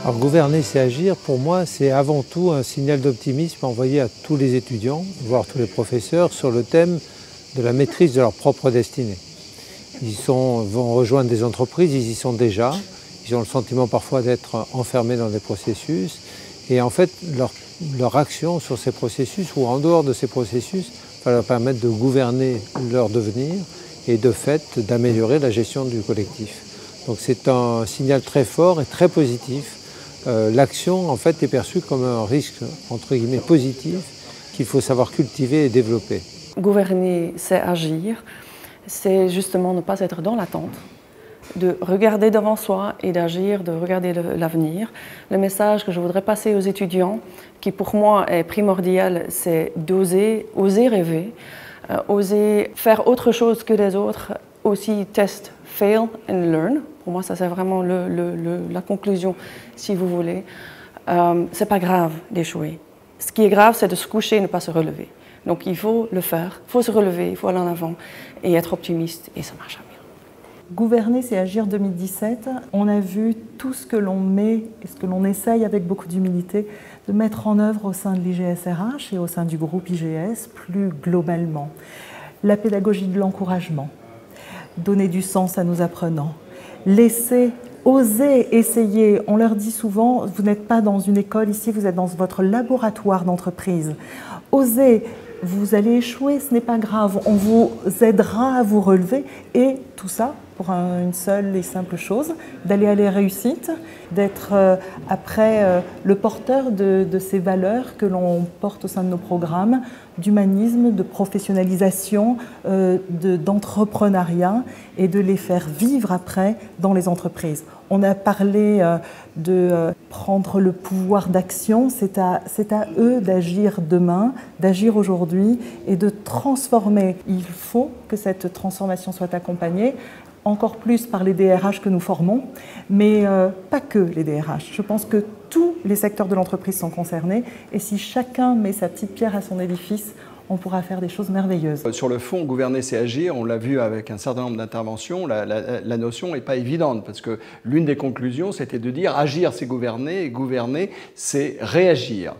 Alors gouverner, c'est agir. Pour moi, c'est avant tout un signal d'optimisme envoyé à tous les étudiants, voire tous les professeurs, sur le thème de la maîtrise de leur propre destinée. Vont rejoindre des entreprises, ils y sont déjà. Ils ont le sentiment parfois d'être enfermés dans des processus. Et en fait, leur action sur ces processus ou en dehors de ces processus va leur permettre de gouverner leur devenir et de fait d'améliorer la gestion du collectif. Donc c'est un signal très fort et très positif. L'action en fait est perçue comme un risque entre guillemets positif qu'il faut savoir cultiver et développer. Gouverner, c'est agir, c'est justement ne pas être dans l'attente, de regarder devant soi et d'agir, de regarder l'avenir. Le message que je voudrais passer aux étudiants, qui pour moi est primordial, c'est d'oser, oser rêver, oser faire autre chose que les autres, aussi test, fail and learn. Pour moi, ça c'est vraiment la conclusion, si vous voulez. C'est pas grave d'échouer. Ce qui est grave, c'est de se coucher et ne pas se relever. Donc il faut le faire, il faut se relever, il faut aller en avant et être optimiste, et ça marche bien. Gouverner, c'est agir 2017. On a vu tout ce que l'on met et ce que l'on essaye avec beaucoup d'humilité de mettre en œuvre au sein de l'IGSRH et au sein du groupe IGS plus globalement. La pédagogie de l'encouragement, donner du sens à nos apprenants, laisser, oser essayer. On leur dit souvent, vous n'êtes pas dans une école ici, vous êtes dans votre laboratoire d'entreprise. Osez. Vous allez échouer, ce n'est pas grave, on vous aidera à vous relever et tout ça pour une seule et simple chose, d'aller à la réussite, d'être après le porteur de ces valeurs que l'on porte au sein de nos programmes, d'humanisme, de professionnalisation, d'entrepreneuriat et de les faire vivre après dans les entreprises. On a parlé de prendre le pouvoir d'action, c'est à eux d'agir demain, d'agir aujourd'hui et de transformer. Il faut que cette transformation soit accompagnée, encore plus par les DRH que nous formons, mais pas que les DRH. Je pense que tous les secteurs de l'entreprise sont concernés et si chacun met sa petite pierre à son édifice, on pourra faire des choses merveilleuses. Sur le fond, gouverner, c'est agir. On l'a vu avec un certain nombre d'interventions. La notion n'est pas évidente parce que l'une des conclusions, c'était de dire agir, c'est gouverner et gouverner, c'est réagir.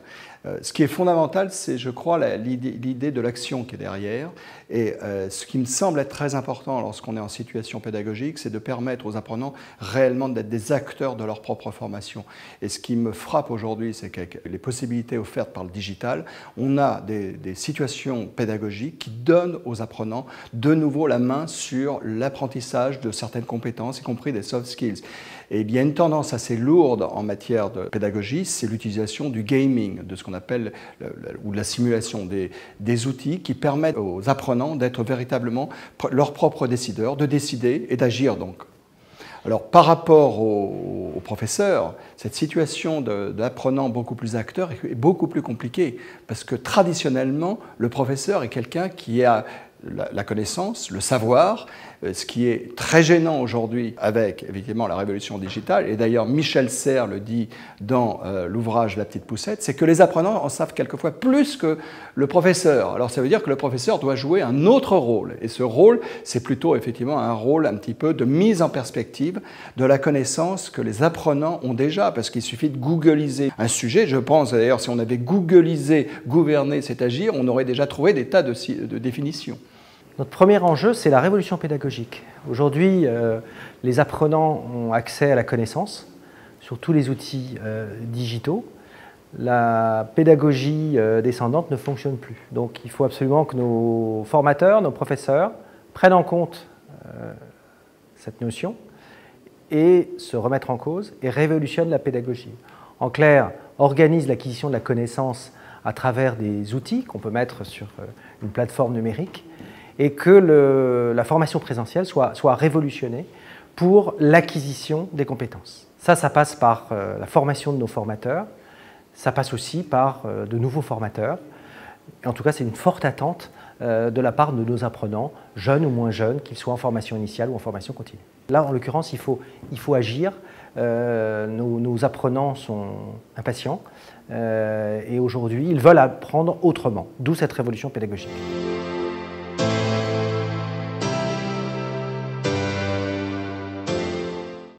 Ce qui est fondamental, c'est, je crois, l'idée de l'action qui est derrière. Et ce qui me semble être très important lorsqu'on est en situation pédagogique, c'est de permettre aux apprenants réellement d'être des acteurs de leur propre formation. Et ce qui me frappe aujourd'hui, c'est qu'avec les possibilités offertes par le digital, on a des situations pédagogiques qui donnent aux apprenants de nouveau la main sur l'apprentissage de certaines compétences, y compris des soft skills. Et il y a une tendance assez lourde en matière de pédagogie, c'est l'utilisation du gaming, de ce qu'on appelle ou de la simulation des outils qui permettent aux apprenants d'être véritablement leurs propres décideurs, de décider et d'agir donc. Alors par rapport aux professeurs, cette situation d'apprenant beaucoup plus acteur est beaucoup plus compliquée parce que traditionnellement, le professeur est quelqu'un qui a la connaissance, le savoir, ce qui est très gênant aujourd'hui avec évidemment la révolution digitale, et d'ailleurs Michel Serres le dit dans l'ouvrage La Petite Poussette, c'est que les apprenants en savent quelquefois plus que le professeur. Alors ça veut dire que le professeur doit jouer un autre rôle, et ce rôle, c'est plutôt effectivement un rôle un petit peu de mise en perspective de la connaissance que les apprenants ont déjà, parce qu'il suffit de googliser un sujet. Je pense d'ailleurs si on avait googlisé « gouverner, c'est agir », on aurait déjà trouvé des tas de définitions. Notre premier enjeu, c'est la révolution pédagogique. Aujourd'hui, les apprenants ont accès à la connaissance sur tous les outils digitaux. La pédagogie descendante ne fonctionne plus. Donc il faut absolument que nos formateurs, nos professeurs prennent en compte cette notion et se remettre en cause et révolutionnent la pédagogie. En clair, organisent l'acquisition de la connaissance à travers des outils qu'on peut mettre sur une plateforme numérique et que la formation présentielle soit révolutionnée pour l'acquisition des compétences. Ça passe par la formation de nos formateurs, ça passe aussi par de nouveaux formateurs. Et en tout cas, c'est une forte attente de la part de nos apprenants, jeunes ou moins jeunes, qu'ils soient en formation initiale ou en formation continue. Là, en l'occurrence, il faut agir. Nos apprenants sont impatients et aujourd'hui, ils veulent apprendre autrement, d'où cette révolution pédagogique.